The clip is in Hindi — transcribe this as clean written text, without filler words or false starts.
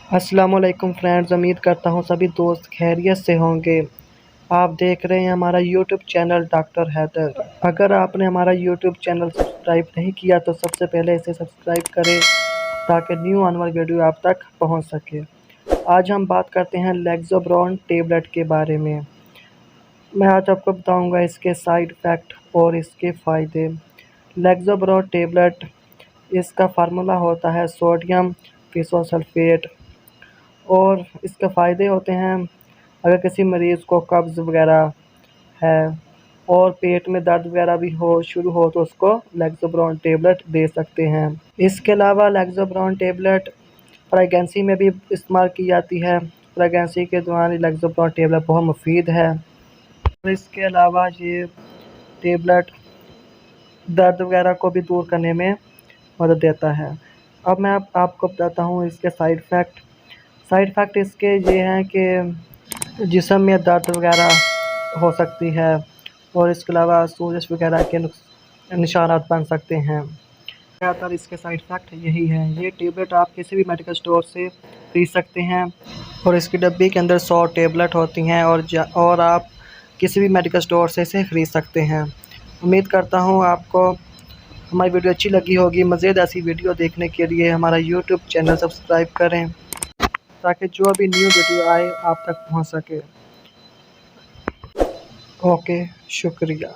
अस्सलामुअलैकुम फ्रेंड्स, उम्मीद करता हूँ सभी दोस्त खैरियत से होंगे। आप देख रहे हैं हमारा यूट्यूब चैनल डॉक्टर हैदर। अगर आपने हमारा यूट्यूब चैनल सब्सक्राइब नहीं किया तो सबसे पहले इसे सब्सक्राइब करें ताकि न्यू आने वाली वीडियो आप तक पहुँच सके। आज हम बात करते हैं लेक्सोब्रोन टेबलेट के बारे में। मैं आज आपको बताऊँगा इसके साइड इफ़ेक्ट और इसके फ़ायदे। लेक्सोब्रोन टेबलेट, इसका फार्मूला होता है सोडियम फिसोसल्फेट और इसके फ़ायदे होते हैं अगर किसी मरीज़ को कब्ज़ वगैरह है और पेट में दर्द वगैरह भी शुरू हो तो उसको लेक्सोब्रोन टेबलेट दे सकते हैं। इसके अलावा लेक्सोब्रोन टेबलेट प्रेगनेंसी में भी इस्तेमाल की जाती है। प्रेगनेंसी के दौरान लेक्सोब्रोन टेबलेट बहुत मुफीद है। और इसके अलावा ये टेबलेट दर्द वगैरह को भी दूर करने में मदद देता है। अब मैं आपको बताता हूँ इसके साइड इफ़ेक्ट इसके ये हैं कि जिस्म में दर्द वगैरह हो सकती है और इसके अलावा सोजिश वगैरह के निशानात बन सकते हैं। ज़्यादातर इसके साइड इफ़ेक्ट यही हैं। ये टेबलेट आप किसी भी मेडिकल स्टोर से खरीद सकते हैं और इसकी डब्बी के अंदर 100 टेबलेट होती हैं और आप किसी भी मेडिकल स्टोर से इसे ख़रीद सकते हैं। उम्मीद करता हूँ आपको हमारी वीडियो अच्छी लगी होगी। मज़ीद ऐसी वीडियो देखने के लिए हमारा यूट्यूब चैनल सब्सक्राइब करें ताकि जो भी न्यू वीडियो आए आप तक पहुंच सके। ओके, शुक्रिया।